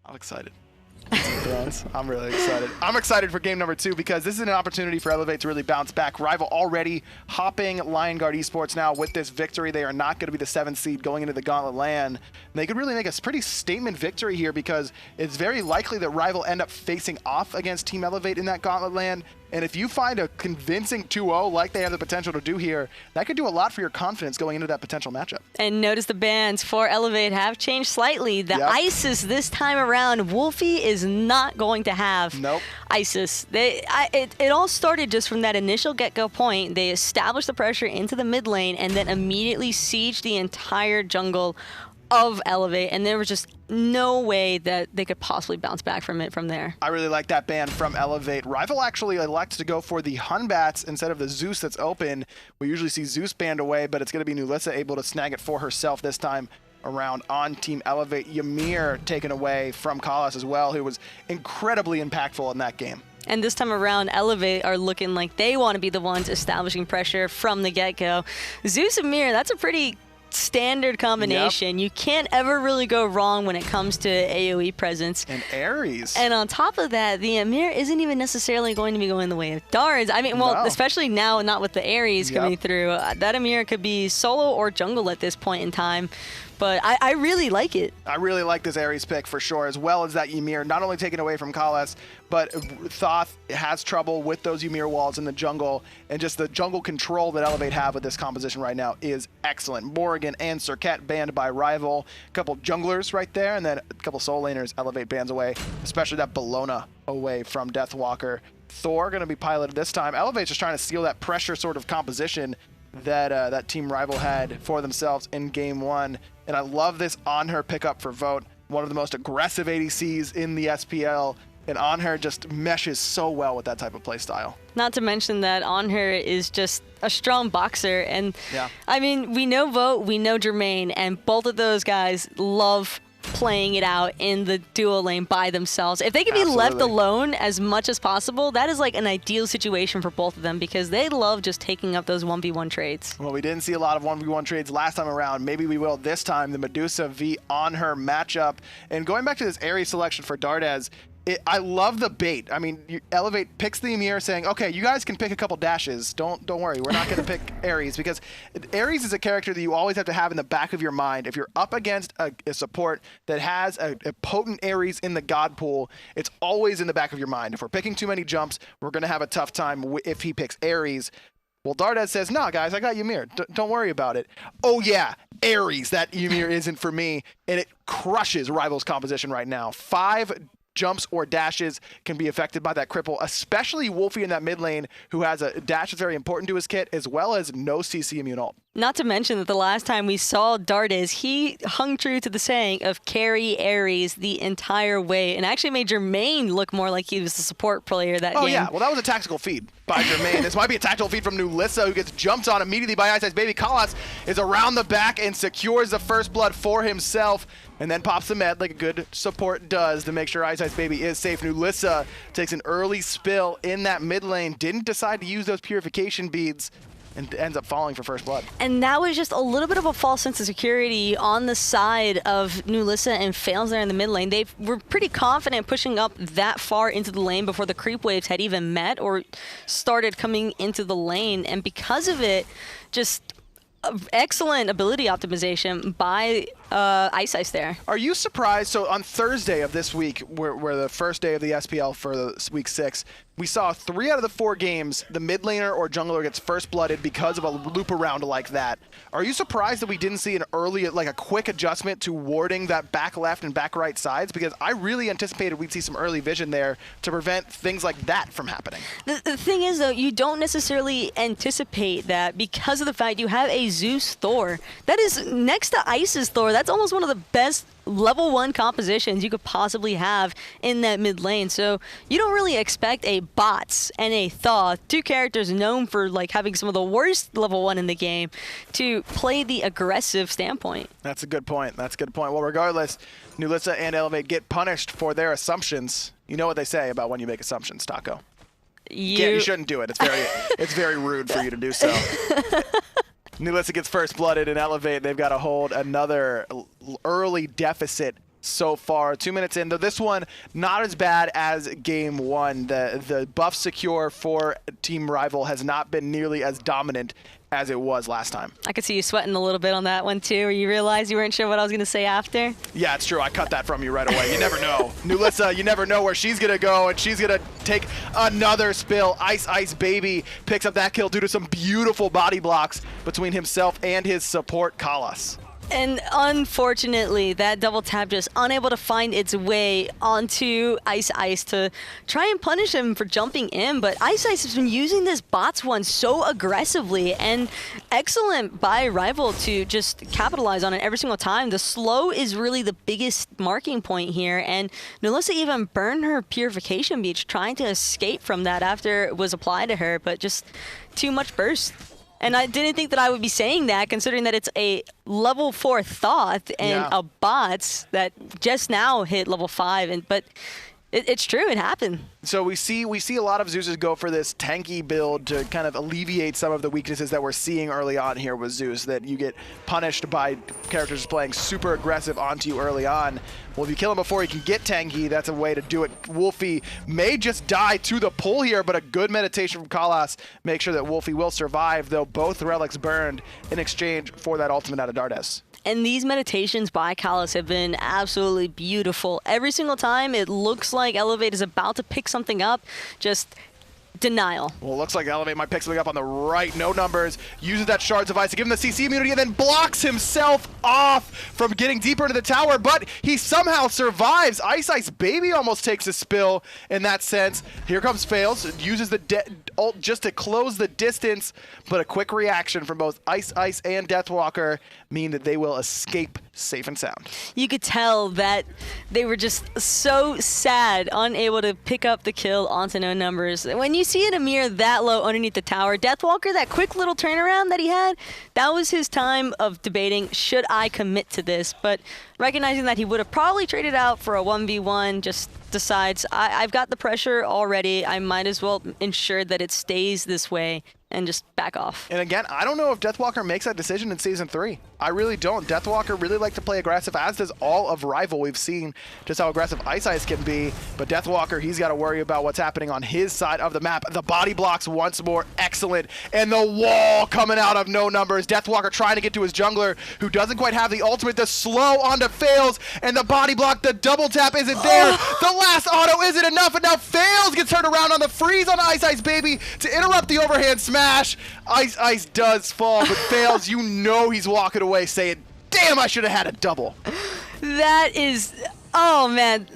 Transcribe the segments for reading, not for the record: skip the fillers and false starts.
I'm excited. I'm really excited. I'm excited for game number 2 because this is an opportunity for Elevate to really bounce back. Rival already hopping Lion Guard Esports now with this victory. They are not going to be the 7th seed going into the Gauntlet LAN. And they could really make a pretty statement victory here because it's very likely that Rival end up facing off against Team Elevate in that Gauntlet LAN. And if you find a convincing 2-0 like they have the potential to do here, that could do a lot for your confidence going into that potential matchup. And notice the bans for Elevate have changed slightly. The Isis this time around, Wlfy is not going to have Isis. It all started just from that initial get-go point. They established the pressure into the mid lane and then immediately sieged the entire jungle of Elevate, and there was just no way that they could possibly bounce back from it from there. I really like that ban from Elevate. Rival actually elects to go for the Batz instead of the Zeus that's open. We usually see Zeus banned away, but it's going to be nulisa able to snag it for herself this time around on Team Elevate. Ymir taken away from Faeles as well, who was incredibly impactful in that game. And this time around, Elevate are looking like they want to be the ones establishing pressure from the get-go. Zeus and Ymir, that's a pretty standard combination. You can't ever really go wrong when it comes to AoE presence. And Ares. And on top of that, the Ymir isn't even necessarily going to be going the way of Dardez. I mean, well, especially now, not with the Ares coming through. That Ymir could be solo or jungle at this point in time. But I really like it. I really like this Ares pick for sure, as well as that Ymir, not only taken away from Faeles, but Thoth has trouble with those Ymir walls in the jungle, and just the jungle control that Elevate have with this composition right now is excellent. Morrigan and Serket banned by Rival, a couple junglers right there, and then a couple soul laners Elevate bans away, especially that Bellona away from Deathwalker. Thor going to be piloted this time. Elevate's just trying to steal that pressure sort of composition that that Team Rival had for themselves in game 1. And I love this Anhur pickup for Vote, one of the most aggressive ADCs in the SPL. And Anhur just meshes so well with that type of play style. Not to mention that Anhur is just a strong boxer. And I mean, we know Vote, we know Jermain, and both of those guys love playing it out in the duo lane by themselves. If they can be left alone as much as possible, that is like an ideal situation for both of them because they love just taking up those 1v1 trades. Well, we didn't see a lot of 1v1 trades last time around. Maybe we will this time. The Medusa v Anhur matchup. And going back to this Ares selection for Dardez, I love the bait. I mean, Elevate picks the Ymir saying, okay, you guys can pick a couple dashes. Don't worry, we're not going to pick Ares, because Ares is a character that you always have to have in the back of your mind. If you're up against a support that has a potent Ares in the God pool, it's always in the back of your mind. If we're picking too many jumps, we're going to have a tough time if he picks Ares. Well, Dardez says, nah, guys, I got Ymir. Don't worry about it. Oh, yeah, Ares, that Ymir isn't for me. And it crushes Rival's composition right now. 5 jumps or dashes can be affected by that cripple, especially Wlfy in that mid lane, who has a dash that's very important to his kit, as well as no CC immune ult. Not to mention that the last time we saw Dardez, he hung true to the saying of carry Ares the entire way, and actually made Jermain look more like he was the support player that game. Oh yeah, well that was a tactical feed by Jermain. This might be a tactical feed from nulisa, who gets jumped on immediately by iceicebaby. Faeles is around the back and secures the first blood for himself, and then pops the med like a good support does to make sure iceicebaby is safe. nulisa takes an early spill in that mid lane, didn't decide to use those purification beads, and ends up falling for first blood. And that was just a little bit of a false sense of security on the side of nulisa and Faeles there in the mid lane. They were pretty confident pushing up that far into the lane before the creep waves had even met or started coming into the lane, and because of it, just excellent ability optimization by Ice there. Are you surprised? So on Thursday of this week, where the first day of the SPL for the week 6, we saw 3 out of the 4 games, the mid laner or jungler gets first blooded because of a loop around like that. Are you surprised that we didn't see an early, like a quick adjustment to warding that back left and back right sides? Because I really anticipated we'd see some early vision there to prevent things like that from happening. The thing is, though, you don't necessarily anticipate that because of the fact you have a Zeus Thor. That is, next to Ice's Thor, that's almost one of the best level 1 compositions you could possibly have in that mid lane. So you don't really expect a Batz and a Thoth, 2 characters known for like having some of the worst level 1 in the game, to play the aggressive standpoint. That's a good point. That's a good point. Well, regardless, nulisa and Elevate get punished for their assumptions. You know what they say about when you make assumptions, Taco. You shouldn't do it. It's very rude for you to do so. nulisa gets first blooded and Elevate. They've got to hold another early deficit so far. 2 minutes in, though this one not as bad as game one. The buff secure for Team Rival has not been nearly as dominant as it was last time. I could see you sweating a little bit on that one too, where you realized you weren't sure what I was going to say after. Yeah, it's true. I cut that from you right away. You never know. nulisa, you never know where she's going to go, and she's going to take another spill. iceicebaby picks up that kill due to some beautiful body blocks between himself and his support, Kalas. And unfortunately, that double tap just unable to find its way onto Ice to try and punish him for jumping in. But Ice has been using this Batz one so aggressively, and excellent by Rival to just capitalize on it every single time. The slow is really the biggest marking point here, and nulisa even burned her Purification Beach trying to escape from that after it was applied to her, but just too much burst. And I didn't think that I would be saying that, considering that it's a level 4 Thoth and a Batz that just now hit level 5. But it's true, it happened. So we see a lot of Zeus's go for this tanky build to kind of alleviate some of the weaknesses that we're seeing early on here with Zeus, that you get punished by characters playing super aggressive onto you early on. Well, if you kill him before he can get tanky, that's a way to do it. Wlfy may just die to the pull here, but a good meditation from Kalas makes sure that Wlfy will survive, though both relics burned in exchange for that ultimate out of Dardez. And these meditations by Kalas have been absolutely beautiful. Every single time it looks like Elevate is about to pick something up, just denial. Well, it looks like Elevate might pick something up on the right. No numbers. Uses that Shards of Ice to give him the CC immunity and then blocks himself off from getting deeper into the tower, but he somehow survives. iceicebaby almost takes a spill in that sense. Here comes Faeles. Uses the ult just to close the distance, but a quick reaction from both Ice and Deathwalker mean that they will escape safe and sound. You could tell that they were just so sad, unable to pick up the kill onto no numbers. When you see an Ymir that low underneath the tower, Deathwalker, that quick little turnaround that he had, that was his time of debating, should I commit to this? But recognizing that he would have probably traded out for a 1v1, just decides, I've got the pressure already, I might as well ensure that it stays this way and just back off. And again, I don't know if Deathwalker makes that decision in Season 3. I really don't. Deathwalker really like to play aggressive, as does all of Rival. We've seen just how aggressive Ice can be, but Deathwalker, he's got to worry about what's happening on his side of the map. The body blocks once more, excellent, and the wall coming out of no numbers. Deathwalker trying to get to his jungler, who doesn't quite have the ultimate. The slow onto Faeles, and the body block, the double tap isn't there. The last auto isn't enough, and now Faeles gets turned around on the freeze on iceicebaby to interrupt the overhand smash. Ice does fall, but Faeles, you know he's walking away saying, damn, I should have had a double. That is, oh man.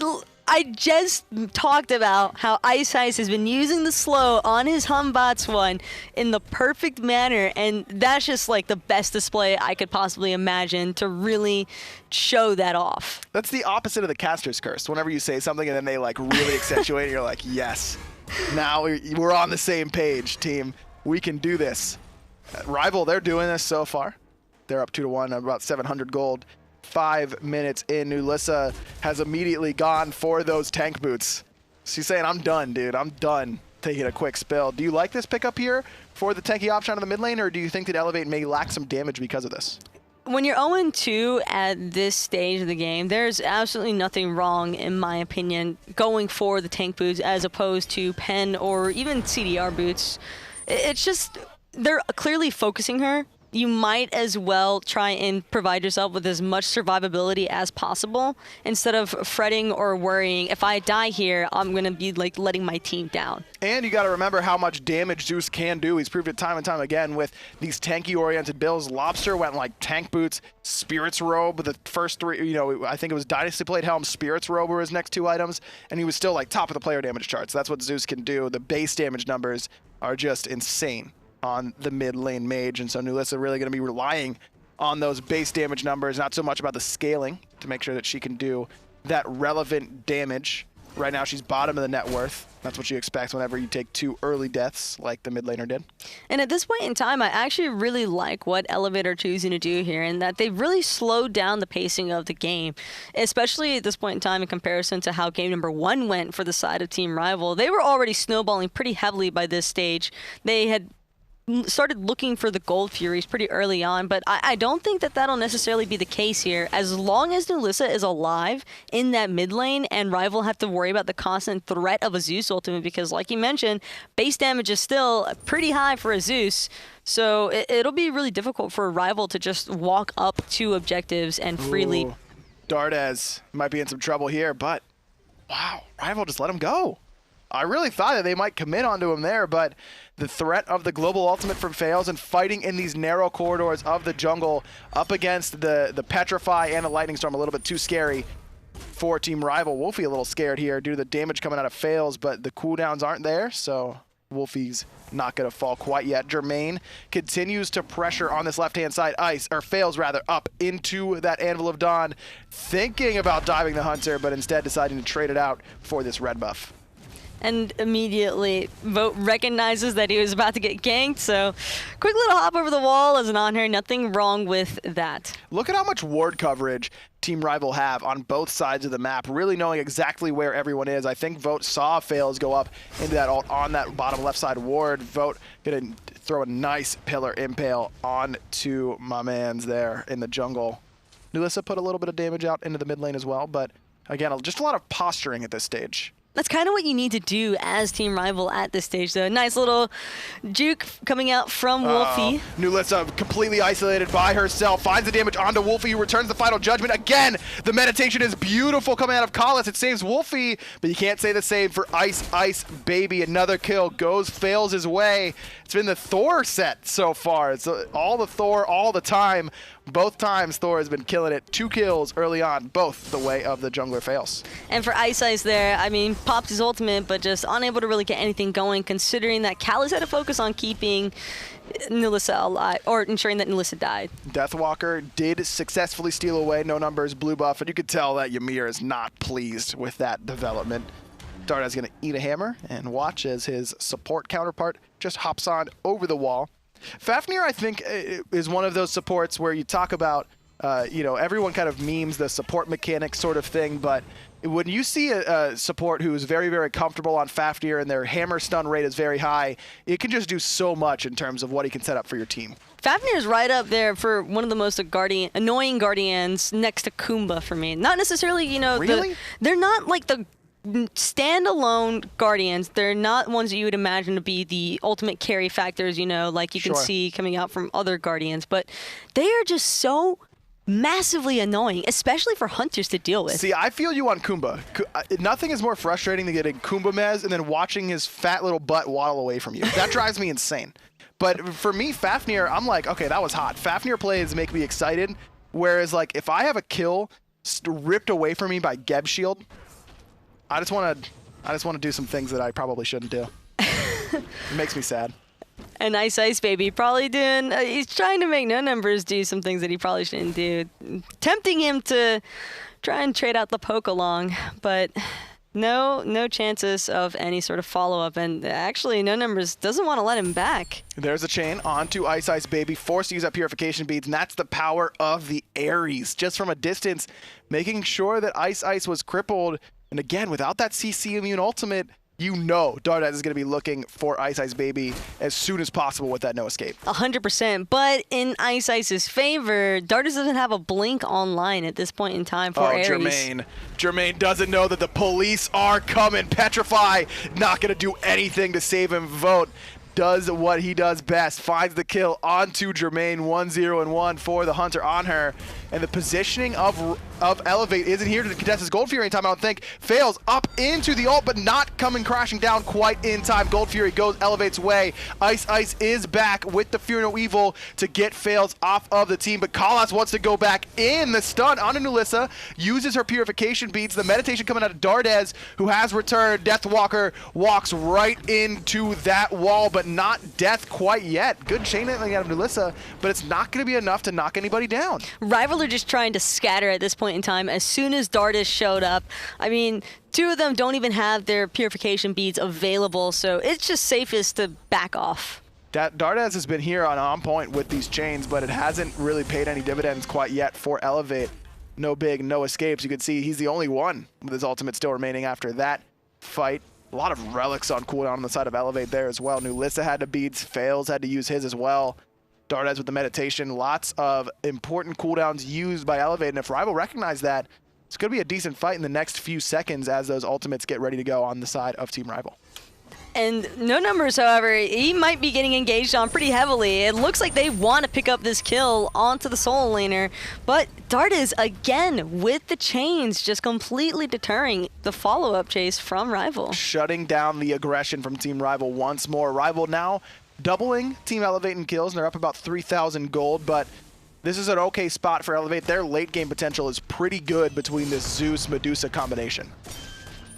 I just talked about how Ice has been using the slow on his Batz one in the perfect manner, and that's just like the best display I could possibly imagine to really show that off. That's the opposite of the caster's curse. Whenever you say something and then they like really accentuate it, you're like, yes, now we're on the same page, team. We can do this. Rival, they're doing this so far. They're up 2-1, about 700 gold. 5 minutes in, nulisa has immediately gone for those tank boots. She's saying, I'm done, dude. I'm done taking a quick spill. Do you like this pickup here for the tanky option on the mid lane, or do you think that Elevate may lack some damage because of this? When you're 0-2 at this stage of the game, there's absolutely nothing wrong, in my opinion, going for the tank boots as opposed to pen or even CDR boots. It's just, they're clearly focusing her. You might as well try and provide yourself with as much survivability as possible instead of fretting or worrying, if I die here, I'm going to be like letting my team down. And you got to remember how much damage Zeus can do. He's proved it time and time again with these tanky-oriented builds. Lobster went like tank boots, Spirit's Robe, the first three, you know, I think it was Dynasty Played Helm, Spirit's Robe were his next two items, and he was still like top of the player damage charts. That's what Zeus can do. The base damage numbers are just insane on the mid lane mage, and so nulisa really going to be relying on those base damage numbers, not so much about the scaling, to make sure that she can do that relevant damage. Right now she's bottom of the net worth. That's what you expect whenever you take 2 early deaths like the mid laner did. And at this point in time, I actually really like what Elevate are choosing to do here, in that they've really slowed down the pacing of the game, especially at this point in time in comparison to how game number 1 went for the side of Team Rival. They were already snowballing pretty heavily by this stage. They had started looking for the Gold Furies pretty early on, but I don't think that that'll necessarily be the case here. As long as nulisa is alive in that mid lane and Rival have to worry about the constant threat of a Zeus ultimate, because like you mentioned, base damage is still pretty high for a Zeus. So it'll be really difficult for a Rival to just walk up to objectives and freely. Ooh, Dardez might be in some trouble here, but wow, Rival just let him go. I really thought that they might commit onto him there, but the threat of the global ultimate from Faeles and fighting in these narrow corridors of the jungle up against the Petrify and the Lightning Storm, a little bit too scary for Team Rival. Wlfy a little scared here due to the damage coming out of Faeles, but the cooldowns aren't there, so Wlfy's not going to fall quite yet. Jermain continues to pressure on this left-hand side. Faeles rather, up into that Anvil of Dawn, thinking about diving the Hunter, but instead deciding to trade it out for this red buff. And immediately, Vote recognizes that he was about to get ganked, so quick little hop over the wall as an Anhur. Nothing wrong with that. Look at how much ward coverage Team Rival have on both sides of the map, really knowing exactly where everyone is. I think Vote saw Faeles go up into that ult on that bottom left side ward. Vote gonna throw a nice pillar impale onto my mans there in the jungle. nulisa put a little bit of damage out into the mid lane as well, but again, just a lot of posturing at this stage. That's kind of what you need to do as Team Rival at this stage, though. Nice little juke coming out from Wlfy. nulisa completely isolated by herself, finds the damage onto Wlfy, who returns the final judgment. Again, the meditation is beautiful coming out of Faeles. It saves Wlfy, but you can't say the same for iceicebaby. Another kill goes Faeles his way. It's been the Thor set so far. It's all the Thor all the time. Both times Thor has been killing it. 2 kills early on, both the way of the jungler Faeles. And for Ice there, I mean, popped his ultimate, but just unable to really get anything going, considering that Callus had to focus on keeping nulisa alive, or ensuring that nulisa died. Deathwalker did successfully steal away No Numbers blue buff, and you could tell that Ymir is not pleased with that development. Dardez is going to eat a hammer and watch as his support counterpart just hops on over the wall. Fafnir, I think, is one of those supports where you talk about, you know, everyone kind of memes the support mechanic sort of thing, but when you see a support who is very, very comfortable on Fafnir and their hammer stun rate is very high, it can just do so much in terms of what he can set up for your team. Fafnir's right up there for one of the most annoying Guardians next to Kumba for me. Not necessarily, you know, really? They're not like the standalone Guardians. They're not ones that you would imagine to be the ultimate carry factors, you know, like you can see coming out from other Guardians, but they are just so massively annoying, especially for hunters to deal with. See, I feel you on Kumba. Nothing is more frustrating than getting Kumba mez and then watching his fat little butt waddle away from you. That drives me insane. But for me, Fafnir, I'm like, okay, that was hot. Fafnir plays make me excited, whereas like if I have a kill ripped away from me by Geb Shield, I just want to do some things that I probably shouldn't do. It makes me sad. And iceicebaby probably doing, he's trying to make No Numbers do some things that he probably shouldn't do. Tempting him to try and trade out the poke along, but no chances of any sort of follow-up. And actually, No Numbers doesn't want to let him back. There's a chain onto iceicebaby, forced to use that purification beads, and that's the power of the Ares. Just from a distance, making sure that Ice was crippled. And again, without that CC immune ultimate, you know Dardez is going to be looking for iceicebaby as soon as possible with that no escape. 100%. But in Ice's favor, Dardez doesn't have a blink online at this point in time for Ares. Jermain doesn't know that the police are coming. Petrify, not going to do anything to save him. Vote does what he does best, finds the kill onto Jermain. 1-0-1 for the Hunter Anhur. And the positioning of Elevate isn't here to contest his Gold Fury anytime, I don't think. Faeles up into the ult, but not coming crashing down quite in time. Gold Fury goes Elevate's way. Ice is back with the Fear No Evil to get Faeles off of the team, but Kalas wants to go back in. The stun on nulisa, uses her purification beads. The meditation coming out of Dardez, who has returned. Deathwalker walks right into that wall, but not death quite yet. Good chain lightning out of nulisa, but it's not going to be enough to knock anybody down. Rival are just trying to scatter at this point in time. As soon as Dardez showed up, I mean, 2 of them don't even have their purification beads available, so it's just safest to back off. Dardez has been here on point with these chains, but it hasn't really paid any dividends quite yet for Elevate. No escapes. You can see he's the only one with his ultimate still remaining after that fight. A lot of relics on cooldown on the side of Elevate there as well. Nulisa had to beads, Faeles had to use his as well. Dardez with the meditation. Lots of important cooldowns used by Elevate, and if Rival recognize that, it's going to be a decent fight in the next few seconds as those ultimates get ready to go on the side of Team Rival. And no numbers, however, he might be getting engaged on pretty heavily. It looks like they want to pick up this kill onto the solo laner, but Dardez again with the chains, just completely deterring the follow-up chase from Rival. Shutting down the aggression from Team Rival once more. Rival now doubling Team Elevate in kills, and they're up about 3,000 gold, but this is an okay spot for Elevate. Their late game potential is pretty good between this Zeus Medusa combination.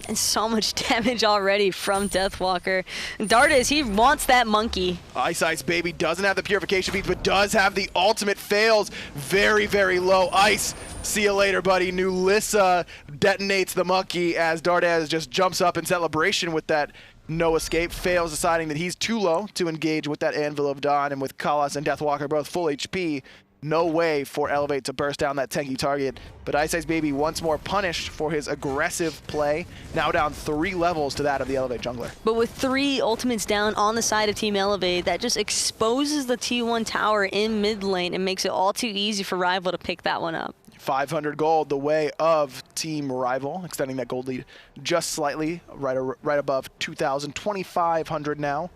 And so much damage already from Deathwalker. Dardez, he wants that monkey. iceicebaby doesn't have the purification beads, but does have the ultimate. Fails. Very, very low ice. See you later, buddy. Nulisa detonates the monkey as Dardez just jumps up in celebration with that no escape. Fails, deciding that he's too low to engage with that Anvil of Dawn, and with Kalas and Deathwalker both full HP, no way for Elevate to burst down that tanky target. But iceicebaby once more punished for his aggressive play, now down 3 levels to that of the Elevate jungler. But with 3 ultimates down on the side of Team Elevate, that just exposes the T1 tower in mid lane and makes it all too easy for Rival to pick that one up. 500 gold the way of Team Rival, extending that gold lead just slightly, right above 2,000, 2,500 now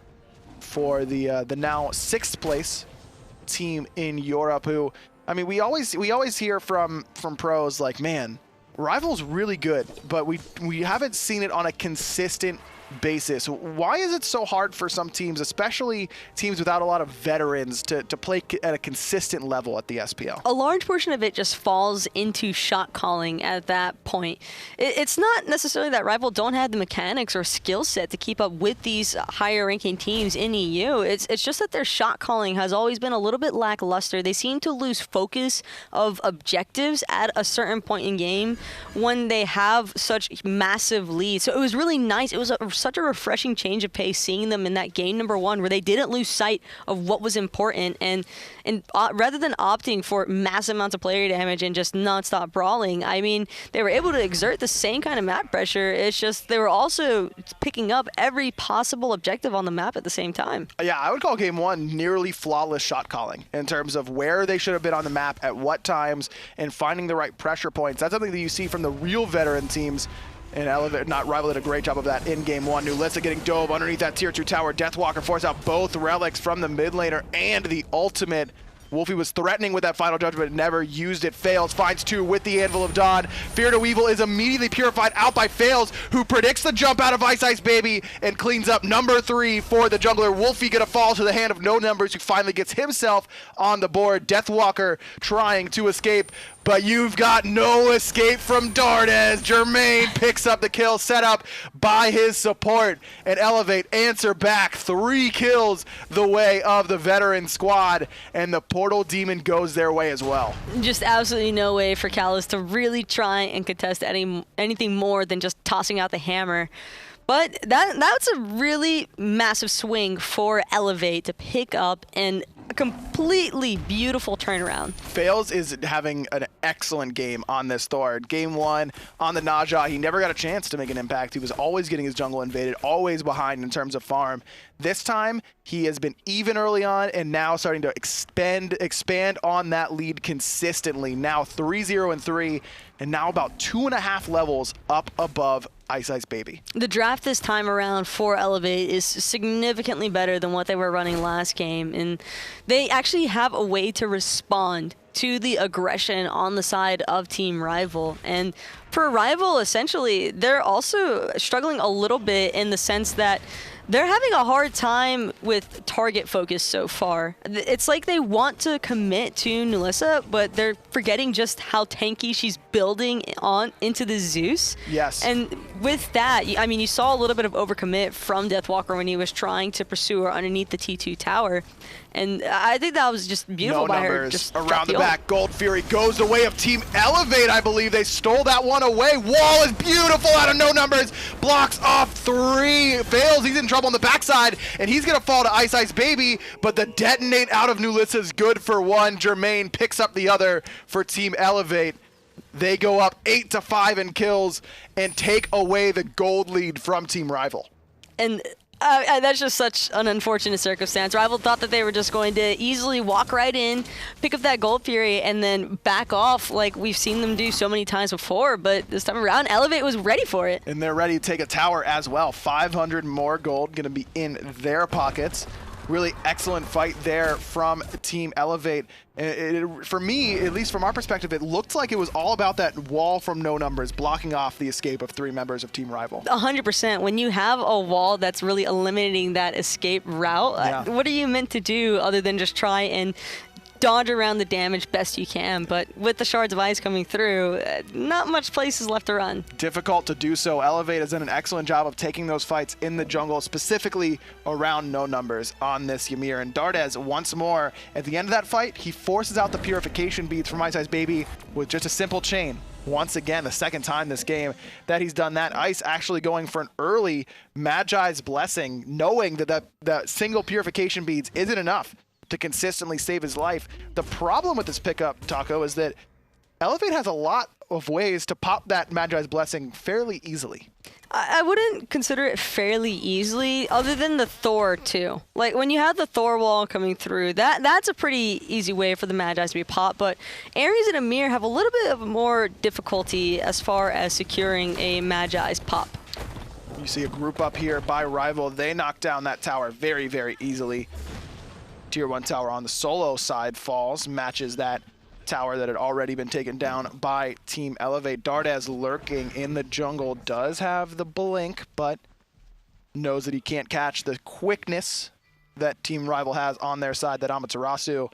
for the now 6th place team in Europe, who, I mean, we always hear from pros like, man, Rival's really good, but we haven't seen it on a consistent basis. Why is it so hard for some teams, especially teams without a lot of veterans, to play at a consistent level at the SPL? A large portion of it just falls into shot calling at that point. It's not necessarily that Rival don't have the mechanics or skill set to keep up with these higher ranking teams in EU. It's just that their shot calling has always been a little bit lackluster. They seem to lose focus of objectives at a certain point in game when they have such massive leads. So it was really nice. It was such a refreshing change of pace seeing them in that game number 1 where they didn't lose sight of what was important, and rather than opting for massive amounts of player damage and just non-stop brawling, I mean, they were able to exert the same kind of map pressure. It's just they were also picking up every possible objective on the map at the same time. Yeah, I would call game 1 nearly flawless shot calling in terms of where they should have been on the map at what times and finding the right pressure points. That's something that you see from the real veteran teams. And Elevate, not Rival, did a great job of that in game 1. Nulisa getting dove underneath that tier 2 tower. Deathwalker forced out both relics from the mid laner and the ultimate. Wlfy was threatening with that final judgment, never used it. Faeles finds 2 with the Anvil of Dawn. Fear to Evil is immediately purified out by Faeles, who predicts the jump out of iceicebaby and cleans up number 3 for the jungler. Wlfy gonna fall to the hand of no numbers, who finally gets himself on the board. Deathwalker trying to escape, but you've got no escape from Dardez. Jermain picks up the kill set up by his support, and Elevate answer back. 3 kills the way of the veteran squad, and the Portal Demon goes their way as well. Just absolutely no way for Kalas to really try and contest anything more than just tossing out the hammer. But that's a really massive swing for Elevate to pick up, and a completely beautiful turnaround. Faeles is having an excellent game on this Thor. Game 1 on the Naja, he never got a chance to make an impact. He was always getting his jungle invaded, always behind in terms of farm. This time, he has been even early on and now starting to expand on that lead consistently. Now 3-0 and 3, and now about 2.5 levels up above iceicebaby. The draft this time around for Elevate is significantly better than what they were running last game, and they actually have a way to respond to the aggression on the side of Team Rival. And for Rival, essentially, they're also struggling a little bit in the sense that they're having a hard time with target focus so far. It's like they want to commit to Nulisa, but they're forgetting just how tanky she's building on into the Zeus. Yes. And with that, I mean, you saw a little bit of overcommit from Deathwalker when he was trying to pursue her underneath the T2 tower. And I think that was just beautiful by her. Just around the back. Gold Fury goes the way of Team Elevate, I believe. They stole that one away. Wall is beautiful out of no numbers. Blocks off 3. Faeles, he's in trouble on the backside, and he's going to fall to iceicebaby, but the detonate out of Nulisa is good for 1. Jermain picks up the other for Team Elevate. They go up 8-5 in kills and take away the gold lead from Team Rival. And that's just such an unfortunate circumstance. Rival thought that they were just going to easily walk right in, pick up that gold fury, and then back off like we've seen them do so many times before. But this time around, Elevate was ready for it. And they're ready to take a tower as well. 500 more gold going to be in their pockets. Really excellent fight there from Team Elevate. For me, at least from our perspective, it looked like it was all about that wall from no numbers blocking off the escape of 3 members of Team Rival. 100%. When you have a wall that's really eliminating that escape route, what are you meant to do other than just try and dodge around the damage best you can? But with the shards of ice coming through, not much places left to run. Difficult to do so. Elevate has done an excellent job of taking those fights in the jungle, specifically around no numbers on this Ymir. And Dardez, once more, at the end of that fight, he forces out the purification beads from iceicebaby with just a simple chain. Once again, the second time this game that he's done that. Ice actually going for an early Magi's Blessing, knowing that that single purification beads isn't enough to consistently save his life. The problem with this pickup, Taco, is that Elevate has a lot of ways to pop that Magi's Blessing fairly easily. I wouldn't consider it fairly easily, other than the Thor too. Like when you have the Thor wall coming through, that's a pretty easy way for the Magi's to be popped. But Ares and Ymir have a little bit of more difficulty as far as securing a Magi's pop. You see a group up here by Rival. They knock down that tower very, very easily. Tier 1 tower on the solo side falls, matches that tower that had already been taken down by Team Elevate. Dardez lurking in the jungle does have the blink, but knows that he can't catch the quickness that Team Rival has on their side, that Amaterasu.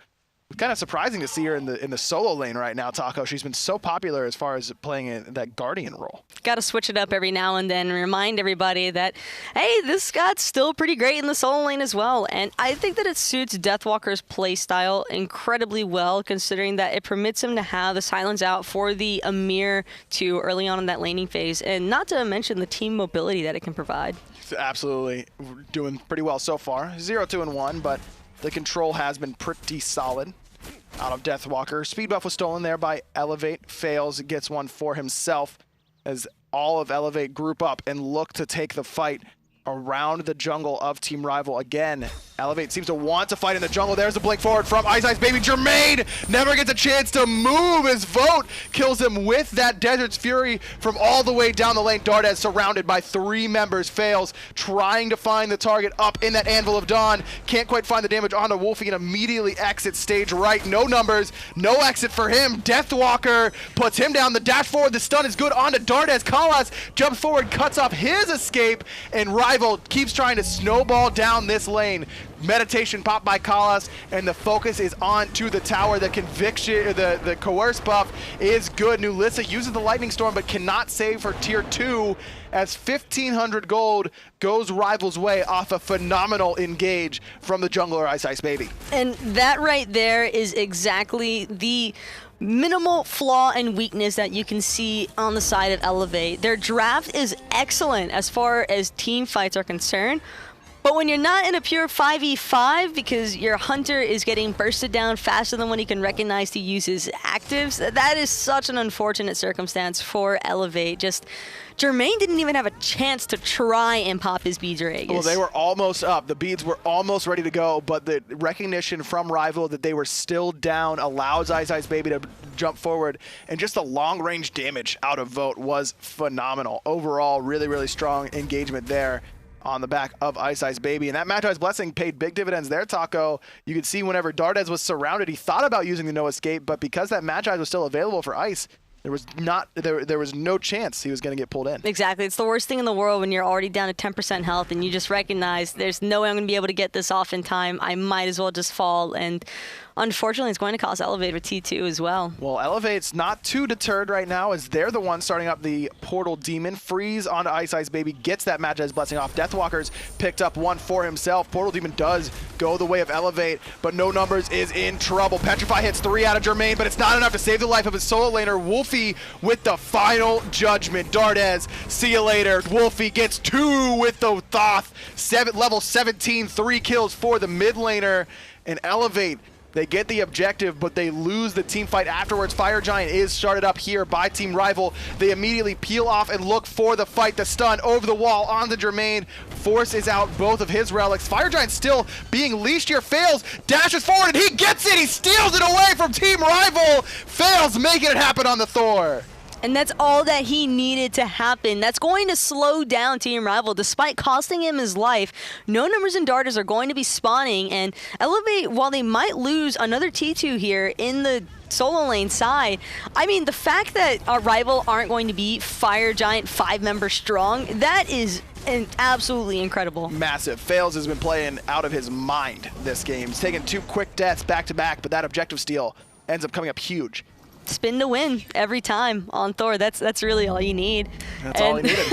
Kind of surprising to see her in the solo lane right now, Taco. She's been so popular as far as playing that Guardian role. Got to switch it up every now and then and remind everybody that, hey, this Scott's still pretty great in the solo lane as well. And I think that it suits Deathwalker's playstyle incredibly well, considering that it permits him to have the silence out for the Ymir too early on in that laning phase, and not to mention the team mobility that it can provide. Absolutely. We're doing pretty well so far. 0-2-1, but the control has been pretty solid out of Deathwalker. Speed buff was stolen there by Elevate. Faeles, gets one for himself as all of Elevate group up and look to take the fight around the jungle of Team Rival again. Elevate seems to want to fight in the jungle. There's a blink forward from iceicebaby. Jermain never gets a chance to move. His vote kills him with that Desert's Fury from all the way down the lane. Dardez surrounded by 3 members. Faeles trying to find the target up in that Anvil of Dawn. Can't quite find the damage onto Wlfy and immediately exits stage right. No numbers, no exit for him. Deathwalker puts him down. The dash forward, the stun is good onto Dardez. Kalas jumps forward, cuts off his escape, and Rival keeps trying to snowball down this lane. Meditation pop by Kalas, and the focus is on to the tower. The conviction, the coerce buff is good. Nulisa uses the lightning storm but cannot save for tier 2 as 1,500 gold goes Rival's way off a phenomenal engage from the jungler iceicebaby. And that right there is exactly the minimal flaw and weakness that you can see on the side of Elevate. Their draft is excellent as far as team fights are concerned, but when you're not in a pure 5v5 because your hunter is getting bursted down faster than when he can recognize to use his actives, that is such an unfortunate circumstance for Elevate. Just Jermain didn't even have a chance to try and pop his beads or eggs. Well, they were almost up. The beads were almost ready to go, but the recognition from Rival that they were still down allows iceicebaby to jump forward, and just the long-range damage out of Vote was phenomenal. Overall, really, really strong engagement there on the back of iceicebaby. And that Magi's Blessing paid big dividends there, Taco. You could see whenever Dardez was surrounded, he thought about using the no escape, but because that Magi was still available for ice, there was no chance he was going to get pulled in. Exactly. It's the worst thing in the world when you're already down to 10% health and you just recognize there's no way I'm going to be able to get this off in time. I might as well just fall. And unfortunately, it's going to cost Elevate with T2 as well. Well, Elevate's not too deterred right now as they're the ones starting up the Portal Demon. Freeze onto iceicebaby, gets that Magi's Blessing off. Deathwalker's picked up one for himself. Portal Demon does go the way of Elevate, but no numbers is in trouble. Petrify hits 3 out of Jermain, but it's not enough to save the life of his solo laner. Wlfy with the final judgment. Dardez, see you later. Wlfy gets 2 with the Thoth. Level 17, 3 kills for the mid laner, and Elevate They get the objective, but they lose the team fight afterwards. Fire Giant is started up here by Team Rival. They immediately peel off and look for the fight. The stun over the wall onto Jermain. Forces out both of his relics. Fire Giant still being leashed here. Fails, dashes forward, and he gets it! He steals it away from Team Rival! Fails making it happen on the Thor. And that's all that he needed to happen. That's going to slow down Team Rival, despite costing him his life. No Numbers and Dardez are going to be spawning, and Elevate, while they might lose another T2 here in the solo lane side, I mean, the fact that our Rival aren't going to be Fire Giant 5-member strong, that is absolutely incredible. Massive. Faeles has been playing out of his mind this game. He's taking 2 quick deaths back-to-back, but that objective steal ends up coming up huge. Spin to win every time on Thor. That's really all you need. That's all he needed.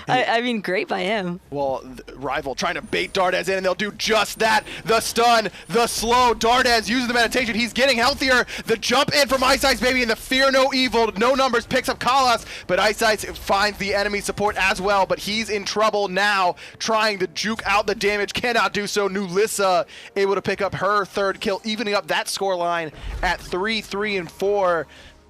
I mean, great by him. Well, Rival trying to bait Dardez in, and they'll do just that. The stun, the slow. Dardez using the meditation. He's getting healthier. The jump in from iceicebaby, and the fear no evil. No Numbers picks up Kalas, but iceice finds the enemy support as well, but he's in trouble now, trying to juke out the damage. Cannot do so. Nulisa able to pick up her 3rd kill, evening up that scoreline at 3, 3, and 4.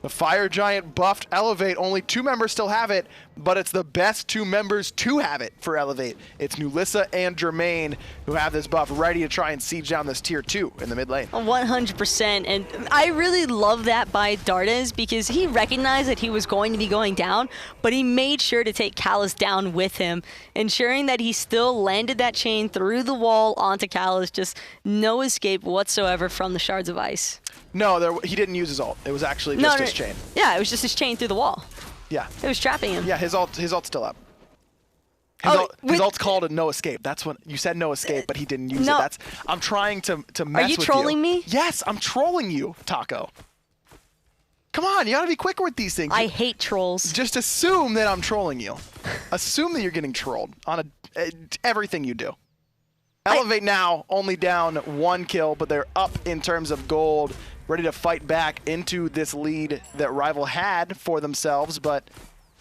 The Fire Giant buffed Elevate. Only 2 members still have it, but it's the best 2 members to have it for Elevate. It's Nulisa and Jermain who have this buff, ready to try and siege down this tier 2 in the mid lane. 100%, and I really love that by Dardez, because he recognized that he was going to be going down, but he made sure to take Kalas down with him, ensuring that he still landed that chain through the wall onto Kalas. Just no escape whatsoever from the shards of ice. No, he didn't use his ult. It was actually just his chain. Yeah, it was just his chain through the wall. Yeah. It was trapping him. Yeah, his ult's still up. His ult's called a no escape. That's what you said, no escape, but he didn't use it. I'm trying to mess with you. Are you trolling me? Yes, I'm trolling you, Taco. Come on, you gotta be quicker with these things. I hate trolls. Just assume that I'm trolling you. Assume that you're getting trolled on everything you do. Elevate now only down 1 kill, but they're up in terms of gold, ready to fight back into this lead that Rival had for themselves, but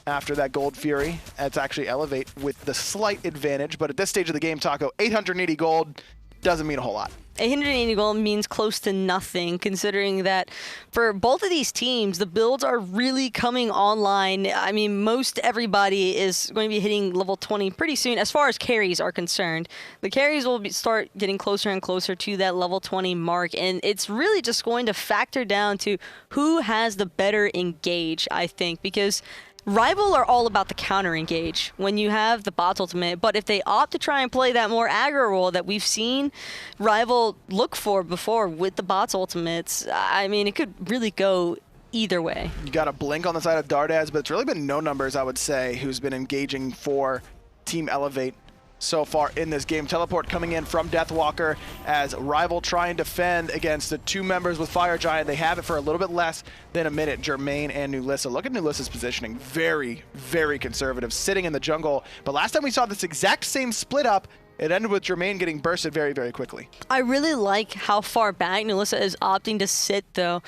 after that gold fury, it's actually Elevate with the slight advantage. But at this stage of the game, Taco, 880 gold doesn't mean a whole lot. 880 gold means close to nothing, considering that for both of these teams, the builds are really coming online. I mean, most everybody is going to be hitting level 20 pretty soon as far as carries are concerned. The carries will start getting closer and closer to that level 20 mark, and it's really just going to factor down to who has the better engage, I think, because Rival are all about the counter engage when you have the Batz ultimate, but if they opt to try and play that more aggro role that we've seen Rival look for before with the Batz ultimates, I mean, it could really go either way. You got a blink on the side of Dardez, but it's really been No Numbers, I would say, who's been engaging for Team Elevate so far in this game. Teleport coming in from Deathwalker as Rival try and defend against the 2 members with Fire Giant. They have it for a little bit less than a minute, Jermain and Nulisa. Look at Nulisa's positioning. Very, very conservative, sitting in the jungle. But last time we saw this exact same split up, it ended with Jermain getting bursted very, very quickly. I really like how far back Nulisa is opting to sit, though.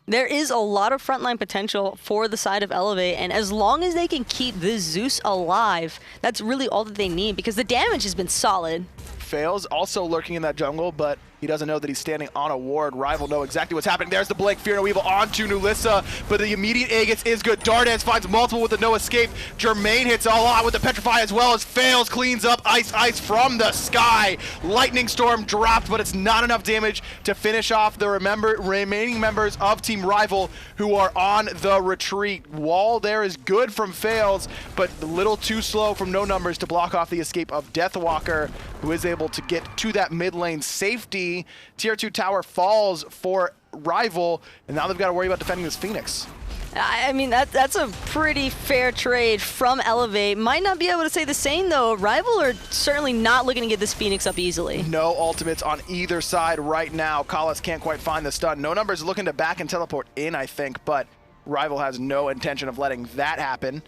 There is a lot of frontline potential for the side of Elevate, and as long as they can keep this Zeus alive, that's really all that they need, because the damage has been solid. Faeles also lurking in that jungle, but he doesn't know that he's standing on a ward. Rival know exactly what's happening. There's the blink, Fear No Evil onto Nulisa, but the immediate Aegis is good. Dardez finds multiple with the no escape. Jermain hits a lot with the Petrify as well as Faeles cleans up ice from the sky. Lightning Storm dropped, but it's not enough damage to finish off the remaining members of Team Rival who are on the retreat. Wall there is good from Faeles, but a little too slow from No Numbers to block off the escape of Deathwalker, who is able to get to that mid lane safety. Tier 2 tower falls for Rival, and now they've got to worry about defending this Phoenix. I mean, that's a pretty fair trade from Elevate. Might not be able to say the same, though. Rival are certainly not looking to get this Phoenix up easily. No ultimates on either side right now. Kalas can't quite find the stun. No Numbers looking to back and teleport in, I think, but Rival has no intention of letting that happen.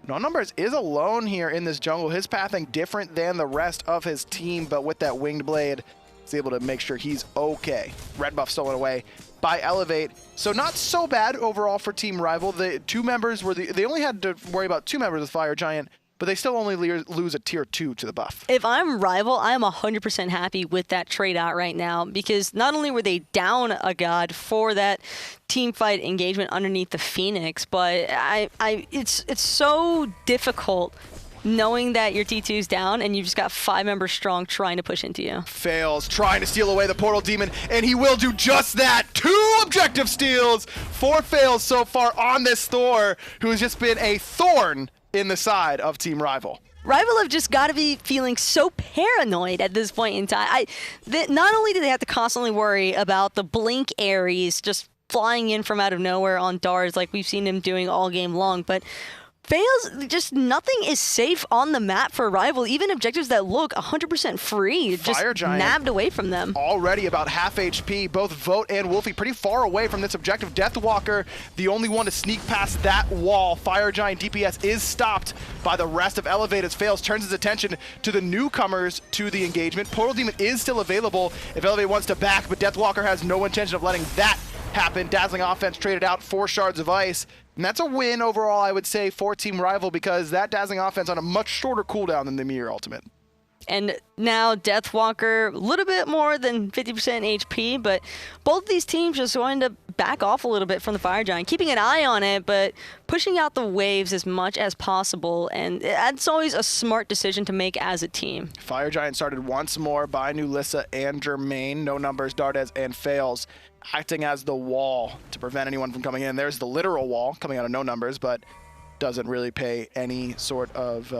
No Numbers is alone here in this jungle. His pathing different than the rest of his team, but with that winged blade, he's able to make sure he's okay. Red buff stolen away by Elevate. So not so bad overall for Team Rival. The 2 members were they only had to worry about 2 members with Fire Giant, but they still only lose a tier 2 to the buff. If I'm Rival, I'm 100% happy with that trade out right now, because not only were they down a god for that team fight engagement underneath the Phoenix, but it's so difficult knowing that your T2's down and you've just got 5 members strong trying to push into you. Faeles trying to steal away the Portal Demon, and he will do just that. 2 objective steals for Faeles so far on this Thor, who has just been a thorn in the side of Team Rival. Rival have just got to be feeling so paranoid at this point in time. Not only do they have to constantly worry about the Blink Ares just flying in from out of nowhere on Dardez like we've seen him doing all game long, but Faeles, just nothing is safe on the map for Rival. Even objectives that look 100% free, just nabbed away from them. Already about half HP. Both Vote and Wlfy pretty far away from this objective. Deathwalker, the only one to sneak past that wall. Fire Giant DPS is stopped by the rest of Elevate as Faeles turns his attention to the newcomers to the engagement. Portal Demon is still available if Elevate wants to back, but Deathwalker has no intention of letting that happen. Dazzling Offense traded out 4 shards of ice. And that's a win overall, I would say, for Team Rival, because that Dazzling Offense on a much shorter cooldown than the Ymir ultimate. And now Deathwalker, a little bit more than 50% HP, but both these teams just wanted to back off a little bit from the Fire Giant, keeping an eye on it, but pushing out the waves as much as possible. And that's always a smart decision to make as a team. Fire Giant started once more by nulisa and Jermain. No numbers, Dardez and Faeles acting as the wall to prevent anyone from coming in. There's the literal wall coming out of no numbers, but doesn't really pay any sort of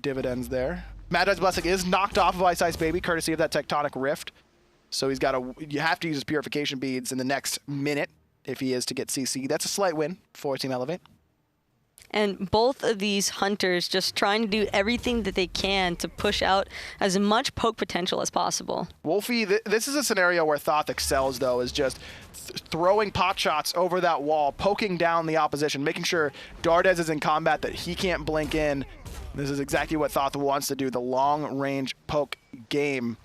dividends there. Magi's Blessing is knocked off of iceicebaby, courtesy of that tectonic rift. So he's got you have to use his purification beads in the next minute if he is to get CC. That's a slight win for Team Elevate. And both of these hunters just trying to do everything that they can to push out as much poke potential as possible. Wlfy, this is a scenario where Thoth excels, though, is just throwing pot shots over that wall, poking down the opposition, making sure Dardez is in combat that he can't blink in. This is exactly what Thoth wants to do, the long-range poke game.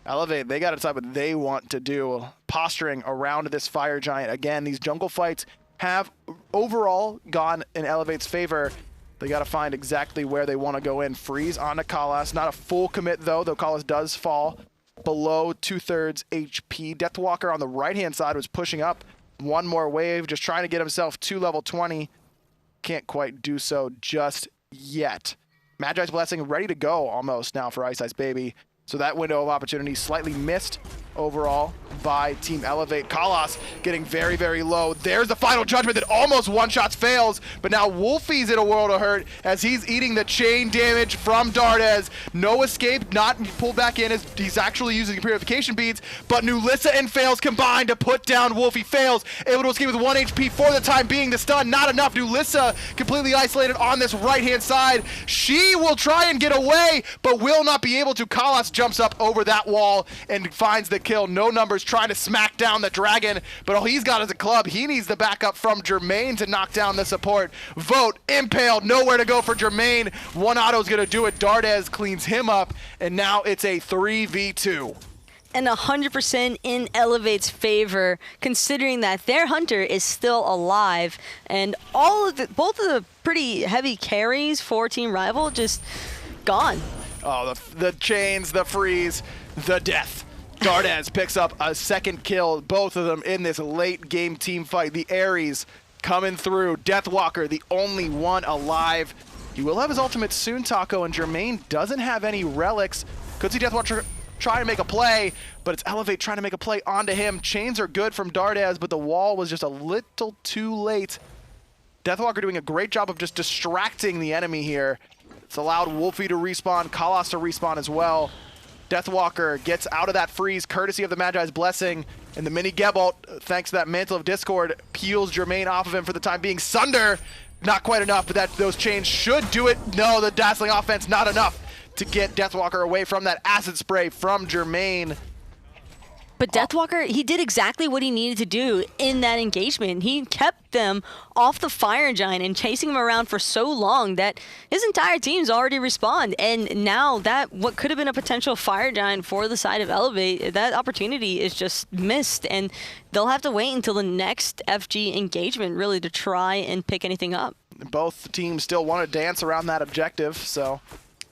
Elevate, they got to decide what they want to do. Posturing around this Fire Giant. Again, these jungle fights have overall gone in Elevate's favor. They got to find exactly where they want to go in. Freeze onto Kalas. Not a full commit, though Kalas does fall below 2/3 HP. Deathwalker on the right-hand side was pushing up one more wave, just trying to get himself to level 20. Can't quite do so just yet. Magi's Blessing ready to go almost now for iceicebaby. So that window of opportunity slightly missed overall by Team Elevate. Kalas getting very, very low. There's the final judgment that almost one-shots Faeles, but now Wlfy's in a world of hurt as he's eating the chain damage from Dardez. No escape, not pulled back in as he's actually using purification beads, but nulisa and Faeles combined to put down Wlfy. Faeles able to escape with 1 HP for the time being. The stun, not enough. nulisa completely isolated on this right-hand side. She will try and get away, but will not be able to. Kalas jumps up over that wall and finds the kill. No numbers trying to smack down the dragon, but all he's got is a club. He needs the backup from Jermain to knock down the support. Vote, impaled, nowhere to go for Jermain. One auto's gonna do it. Dardez cleans him up, and now it's a 3v2. And 100% in Elevate's favor, considering that their hunter is still alive, and both of the pretty heavy carries for Team Rival just gone. Oh, the chains, the freeze, the death. Dardez picks up a second kill, both of them in this late game team fight. The Ares coming through. Deathwalker, the only one alive. He will have his ultimate soon, Taco, and Jermain doesn't have any relics. Could see Deathwalker try to make a play, but it's Elevate trying to make a play onto him. Chains are good from Dardez, but the wall was just a little too late. Deathwalker doing a great job of just distracting the enemy here. It's allowed Wlfy to respawn, Kalas to respawn as well. Deathwalker gets out of that freeze courtesy of the Magi's Blessing, and the mini Gebalt, thanks to that Mantle of Discord, peels Jermain off of him for the time being. Sunder, not quite enough, but those chains should do it. No, the Dazzling Offense, not enough to get Deathwalker away from that acid spray from Jermain. But Deathwalker, he did exactly what he needed to do in that engagement. He kept them off the Fire Giant and chasing him around for so long that his entire team's already respawned. And now that what could have been a potential Fire Giant for the side of Elevate, that opportunity is just missed. And they'll have to wait until the next FG engagement really to try and pick anything up. Both teams still want to dance around that objective, so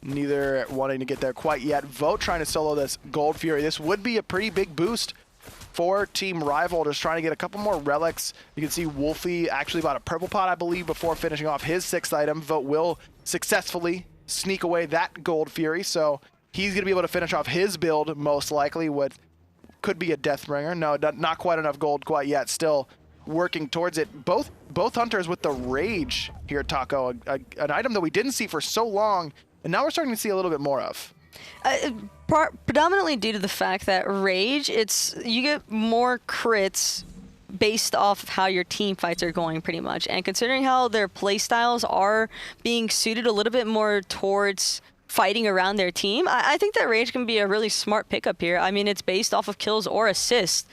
neither wanting to get there quite yet. Vote trying to solo this Gold Fury. This would be a pretty big boost for Team Rival, just trying to get a couple more relics. You can see Wlfy actually bought a purple pot, I believe, before finishing off his 6th item. Vote will successfully sneak away that Gold Fury, so he's going to be able to finish off his build, most likely, what could be a Deathbringer. No, not quite enough gold quite yet. Still working towards it. Both hunters with the Rage here, Taco, an item that we didn't see for so long, and now we're starting to see a little bit more of. Predominantly due to the fact that Rage, you get more crits based off of how your team fights are going, pretty much. And considering how their play styles are being suited a little bit more towards fighting around their team, I think that Rage can be a really smart pickup here. I mean, it's based off of kills or assists,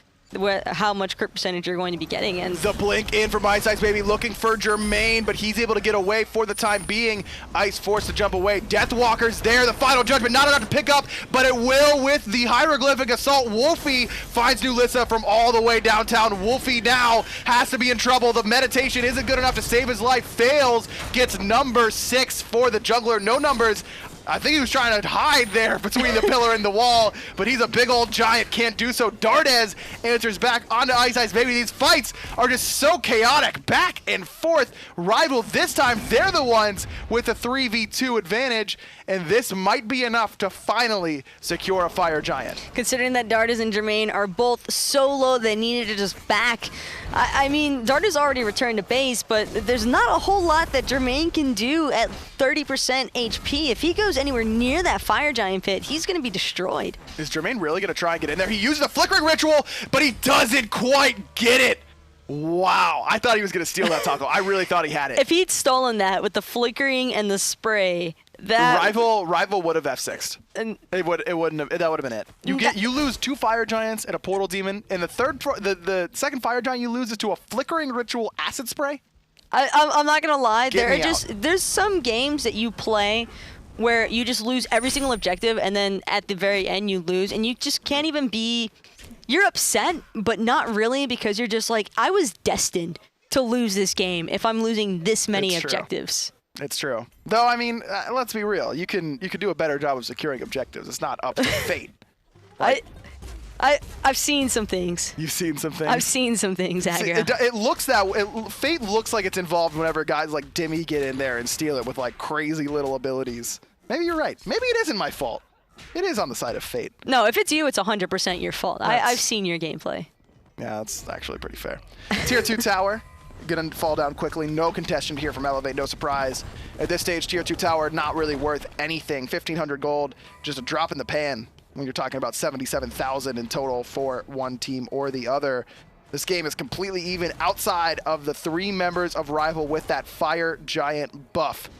how much crit percentage you're going to be getting. And the blink in from iceicebaby, looking for Jermain, but he's able to get away for the time being. Ice forced to jump away. Deathwalker's there. The final judgment, not enough to pick up, but it will with the hieroglyphic assault. Wlfy finds nulisa from all the way downtown. Wlfy now has to be in trouble. The meditation isn't good enough to save his life. Fails, gets number 6 for the jungler. No numbers. I think he was trying to hide there between the pillar and the wall, but he's a big old giant, can't do so. Dardez answers back onto iceicebaby. These fights are just so chaotic, back and forth. Rival, this time, they're the ones with a 3v2 advantage, and this might be enough to finally secure a fire giant. Considering that Dardez and Jermain are both so low, they needed to just back. I mean, Dardez already returned to base, but there's not a whole lot that Jermain can do at 30% HP. If he goes anywhere near that fire giant pit, he's going to be destroyed. Is Jermain really going to try and get in there? He uses a flickering ritual, but he doesn't quite get it. Wow, I thought he was going to steal that, Taco. I really thought he had it. If he'd stolen that with the flickering and the spray, that Rival would have F6'd. That would have been it. You lose 2 fire giants and a portal demon, and the second fire giant you lose is to a flickering ritual acid spray. I'm not gonna lie. There's some games that you play where you just lose every single objective, and then at the very end you lose, and you just can't even be. You're upset, but not really, because you're just like, I was destined to lose this game if I'm losing this many objectives. It's true. Though, I mean, let's be real. You can do a better job of securing objectives. It's not up to fate. Like, I've seen some things. You've seen some things? I've seen some things, Agra. It looks fate looks like it's involved whenever guys like Dimmy get in there and steal it with like crazy little abilities. Maybe you're right. Maybe it isn't my fault. It is on the side of fate. No, if it's you, it's 100% your fault. I've seen your gameplay. Yeah, that's actually pretty fair. Tier 2 tower. Gonna fall down quickly. No contestant here from Elevate, no surprise. At this stage, Tier 2 tower not really worth anything. 1,500 gold, just a drop in the pan when you're talking about 77,000 in total for one team or the other. This game is completely even outside of the 3 members of Rival with that Fire Giant buff.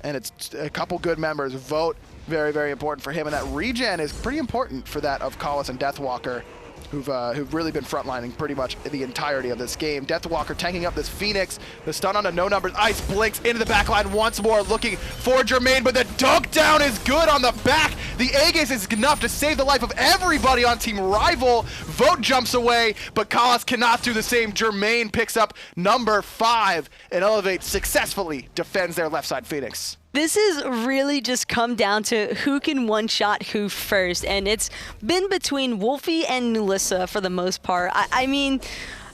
And it's a couple good members. Vote, very, very important for him. And that regen is pretty important for that of Collis and Deathwalker, who've really been frontlining pretty much the entirety of this game. Deathwalker tanking up this Phoenix. The stun onto no numbers. Ice blinks into the backline once more, looking for Jermain, but the dunk down is good on the back. The Aegis is enough to save the life of everybody on Team Rival. Vote jumps away, but Collis cannot do the same. Jermain picks up number 5, and Elevate successfully defends their left side Phoenix. This has really just come down to who can one-shot who first, and it's been between Wlfy and nulisa for the most part. I mean,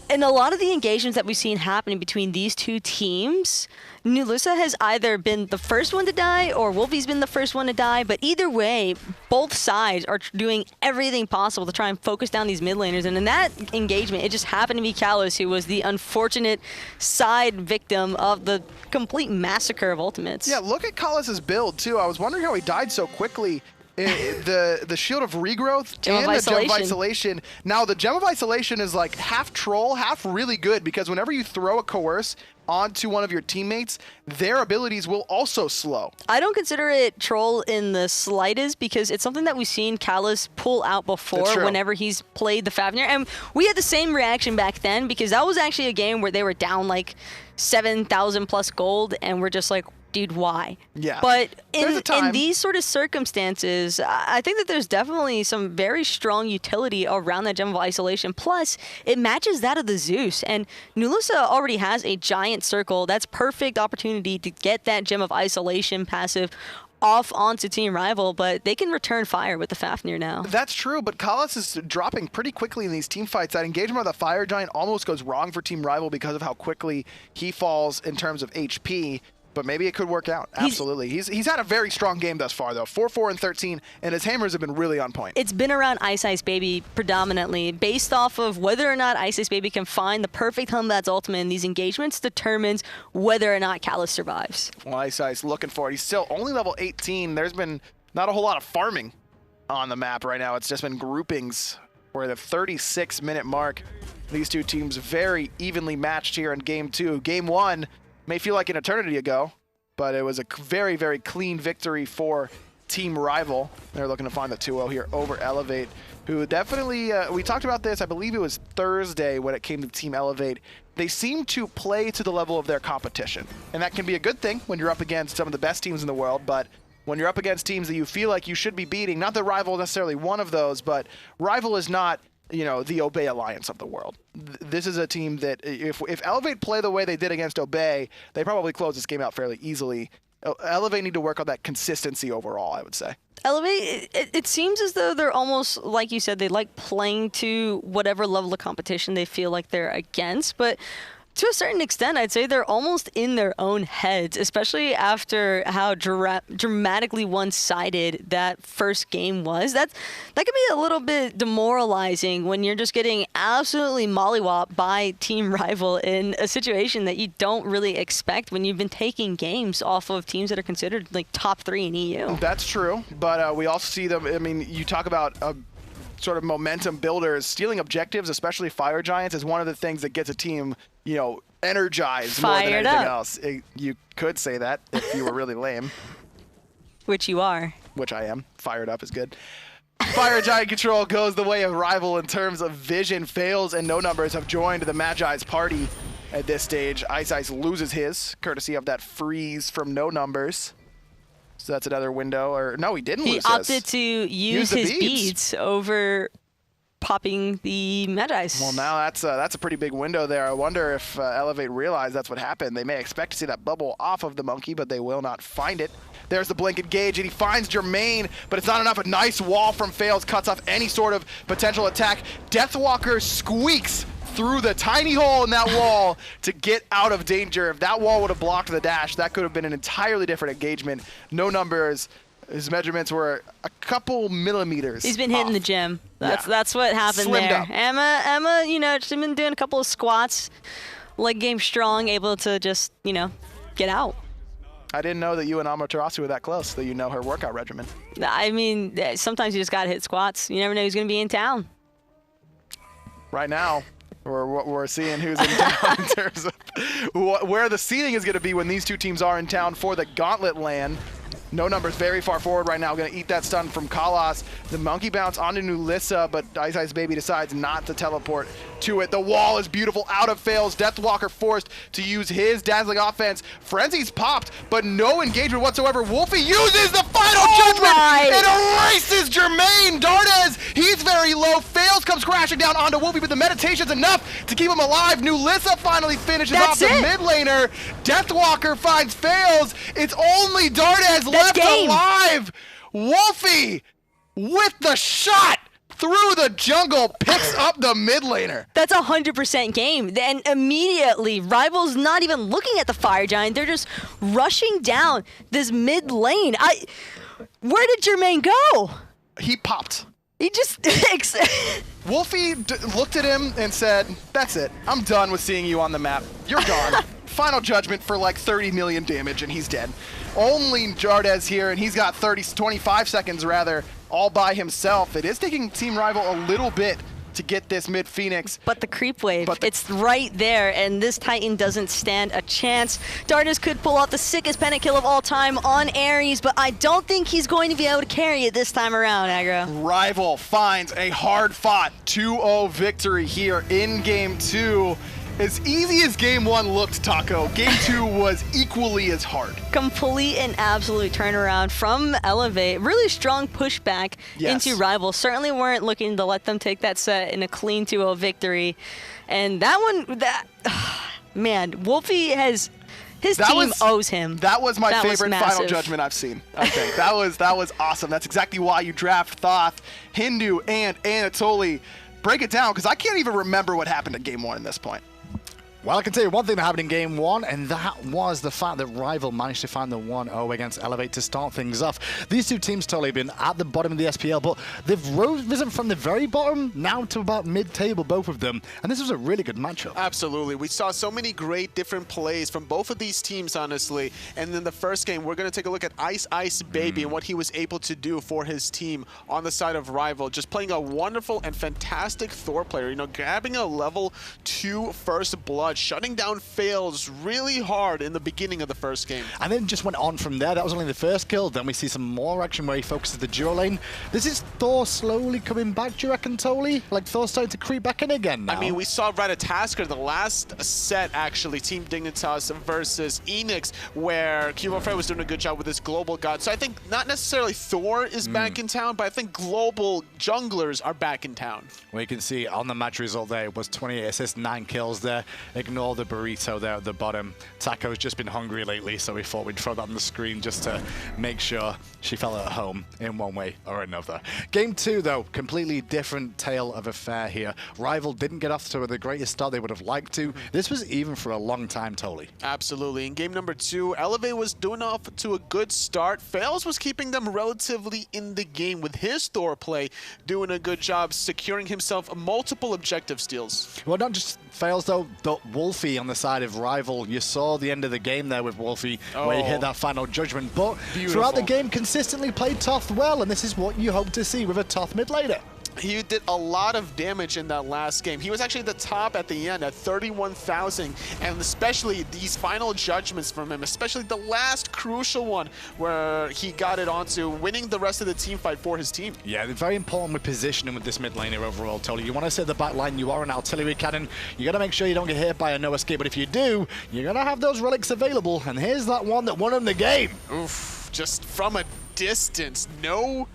in a lot of the engagements that we've seen happening between these two teams, nulisa has either been the first one to die or Wlfy's been the first one to die, but either way, both sides are doing everything possible to try and focus down these mid laners, and in that engagement, it just happened to be Kalos who was the unfortunate side victim of the complete massacre of ultimates. Yeah, look at Collis' build, too. I was wondering how he died so quickly. The Shield of Regrowth and the Gem of Isolation. Now, the Gem of Isolation is like half troll, half really good, because whenever you throw a Coerce onto one of your teammates, their abilities will also slow. I don't consider it troll in the slightest, because it's something that we've seen Kalos pull out before whenever he's played the Fafnir. And we had the same reaction back then, because that was actually a game where they were down like 7,000 plus gold, and we're just like, dude, why? Yeah. But in these sort of circumstances, I think that there's definitely some very strong utility around that Gem of Isolation. Plus, it matches that of the Zeus. And nulisa already has a giant circle. That's perfect opportunity to get that Gem of Isolation passive off onto Team Rival, but they can return fire with the Fafnir now. That's true, but Kalas is dropping pretty quickly in these team fights. That engagement of the Fire Giant almost goes wrong for Team Rival because of how quickly he falls in terms of HP. But maybe it could work out. Absolutely. He's had a very strong game thus far, though. 4-4 and 13, and his hammers have been really on point. It's been around iceicebaby predominantly, based off of whether or not iceicebaby can find the perfect Humbat's ultimate in these engagements determines whether or not Kalas survives. Well, Iceice looking for it. He's still only level 18. There's been not a whole lot of farming on the map right now. It's just been groupings. We're at the 36-minute mark. These two teams very evenly matched here in Game 2. Game 1 may feel like an eternity ago, but it was a very, very clean victory for Team Rival. They're looking to find the 2-0 here over Elevate, who definitely, we talked about this, I believe it was Thursday when it came to Team Elevate. They seem to play to the level of their competition, and that can be a good thing when you're up against some of the best teams in the world, but when you're up against teams that you feel like you should be beating, not that Rival is necessarily one of those, but Rival is not, you know, the Obey Alliance of the world. This is a team that if Elevate play the way they did against Obey, they probably close this game out fairly easily. Elevate need to work on that consistency overall, I would say. Elevate, it seems as though they're almost, like you said, they like playing to whatever level of competition they feel like they're against, but to a certain extent, I'd say they're almost in their own heads, especially after how dramatically one-sided that first game was. That can be a little bit demoralizing when you're just getting absolutely mollywopped by Team Rival in a situation that you don't really expect when you've been taking games off of teams that are considered like top 3 in EU. That's true, but we also see them, I mean, you talk about sort of momentum builders. Stealing objectives, especially Fire Giants, is one of the things that gets a team, you know, energized more than anything else. You could say that if you were really lame. Which you are. Which I am. Fired up is good. Fire Giant control goes the way of Rival in terms of vision. Faeles and No Numbers have joined the Magi's party at this stage. Iceice loses his, courtesy of that freeze from No Numbers. So that's another window, or no, he didn't lose his. He opted to use his beads over popping the Magi's. Well, now that's a pretty big window there. I wonder if Elevate realized that's what happened. They may expect to see that bubble off of the monkey, but they will not find it. There's the blink engage, and he finds Jermain, but it's not enough. A nice wall from Faeles cuts off any sort of potential attack. Deathwalker squeaks through the tiny hole in that wall to get out of danger. If that wall would have blocked the dash, that could have been an entirely different engagement. No Numbers. His measurements were a couple millimeters. He's been hitting the gym. That's what happened Slimmed there. up. Emma, you know, she's been doing a couple of squats, leg game strong, able to just, you know, get out. I didn't know that you and Amaterasu were that close, that you know her workout regimen. I mean, sometimes you just got to hit squats. You never know who's going to be in town. Right now, we're seeing who's in town in terms of where the seeding is going to be when these two teams are in town for the Gauntlet LAN. No Numbers very far forward right now, going to eat that stun from Kalas. The monkey bounce onto nulisa, but iceicebaby decides not to teleport to it. The wall is beautiful out of Faeles. Deathwalker forced to use his dazzling offense. Frenzy's popped, but no engagement whatsoever. Wlfy uses the final judgment and erases Jermain. Dardez, he's very low. Faeles comes crashing down onto Wlfy, but the meditation's enough to keep him alive. Nulisa finally finishes off the mid laner. Deathwalker finds Faeles. It's only Dardez left alive. Wlfy with the shot through the jungle picks up the mid laner. That's 100% game. And immediately, Rival's not even looking at the Fire Giant. They're just rushing down this mid lane. Where did Jermain go? He popped. He just... Wlfy looked at him and said, that's it. I'm done with seeing you on the map. You're gone. Final judgment for like 30 million damage, and he's dead. Only Dardez here, and he's got 25 seconds rather, all by himself. It is taking Team Rival a little bit to get this mid Phoenix. But the creep wave, it's right there, and this Titan doesn't stand a chance. Dardez could pull out the sickest pennant kill of all time on Ares, but I don't think he's going to be able to carry it this time around, Aggro. Rival finds a hard-fought 2-0 victory here in Game 2. As easy as game 1 looked, Taco, game 2 was equally as hard. Complete and absolute turnaround from Elevate. Really strong pushback into Rival. Certainly weren't looking to let them take that set in a clean 2-0 victory. And that one, man, Wlfy has... His team owes him. That was my favorite final judgment I've seen. Okay, that was awesome. That's exactly why you draft Thoth, Hindu, and Anatoly. Break it down, because I can't even remember what happened at game 1 at this point. Well, I can tell you one thing that happened in game 1, and that was the fact that Rival managed to find the 1-0 against Elevate to start things off. These two teams totally been at the bottom of the SPL, but they've risen from the very bottom now to about mid-table, both of them. And this was a really good matchup. Absolutely. We saw so many great different plays from both of these teams, honestly. And in the first game, we're going to take a look at iceicebaby and what he was able to do for his team on the side of Rival. Just playing a wonderful and fantastic Thor player, you know, grabbing a level 2 first blood, shutting down Faeles really hard in the beginning of the first game. And then just went on from there. That was only the first kill. Then we see some more action where he focuses the duo lane. This is Thor slowly coming back, do you reckon, Toly? Like Thor's starting to creep back in again now. I mean, we saw Ratatasker the last set, actually, Team Dignitas versus Enix, where Wlfy was doing a good job with this global god. So I think not necessarily Thor is back in town, but I think global junglers are back in town. Well, you can see on the match result there, it was 28 assists, 9 kills there. Ignore the burrito there at the bottom. Taco's just been hungry lately, so we thought we'd throw that on the screen just to make sure she felt at home in one way or another. Game 2, though, completely different tale of affair here. Rival didn't get off to the greatest start they would have liked to. This was even for a long time, Toly. Absolutely. In game number 2, Elevate was doing off to a good start. Faeles was keeping them relatively in the game with his Thor play, doing a good job securing himself multiple objective steals. Well, not just Faeles, though. Wlfy on the side of Rival. You saw the end of the game there with Wlfy, where he hit that final judgment. But throughout the game, consistently played Thoth well, and this is what you hope to see with a Thoth mid laner. He did a lot of damage in that last game. He was actually the top at the end at 31,000, and especially these final judgments from him, especially the last crucial one where he got it onto winning the rest of the team fight for his team. Yeah, very important with positioning with this mid laner overall, Toly. You want to set the back line, you are an artillery cannon. You got to make sure you don't get hit by a no escape, but if you do, you're going to have those relics available, and here's that one that won him the game. Oof, just from a distance, no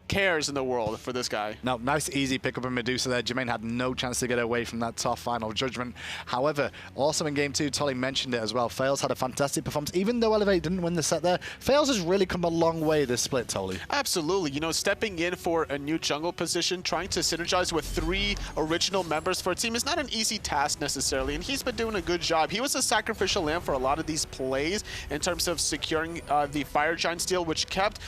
cares in the world for this guy. No, nice easy pick up of Medusa there. Jermain had no chance to get away from that tough final judgment. However, also in game 2, Toly mentioned it as well, Faeles had a fantastic performance. Even though Elevate didn't win the set there, Faeles has really come a long way this split, Toly. Absolutely. You know, stepping in for a new jungle position, trying to synergize with 3 original members for a team is not an easy task necessarily, and he's been doing a good job. He was a sacrificial lamb for a lot of these plays in terms of securing the Fire Giant steal, which kept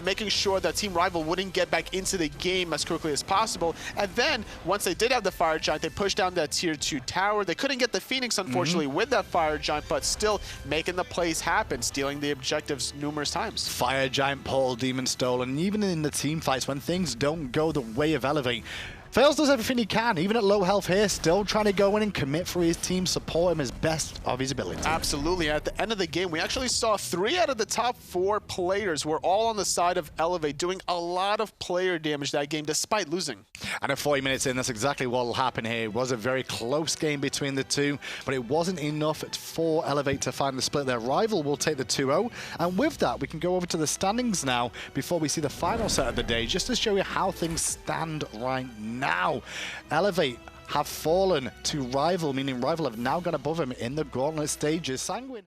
making sure that Team Rival wouldn't get back into the game as quickly as possible. And then once they did have the Fire Giant, they pushed down that tier 2 tower. They couldn't get the Phoenix, unfortunately, with that Fire Giant, but still making the plays happen, stealing the objectives numerous times. Fire Giant, Paul, Demon Stolen, and even in the team fights, when things don't go the way of Elevate, Faeles does everything he can, even at low health here, still trying to go in and commit for his team, support him as best of his ability. Absolutely. At the end of the game, we actually saw 3 out of the top 4 players were all on the side of Elevate, doing a lot of player damage that game despite losing. And at 40 minutes in, that's exactly what will happen here. It was a very close game between the two, but it wasn't enough for Elevate to find the split. Their Rival will take the 2-0, and with that, we can go over to the standings now before we see the final set of the day, just to show you how things stand right now. Elevate have fallen to Rival, meaning Rival have now gone above him in the gauntlet stages. Sanguine.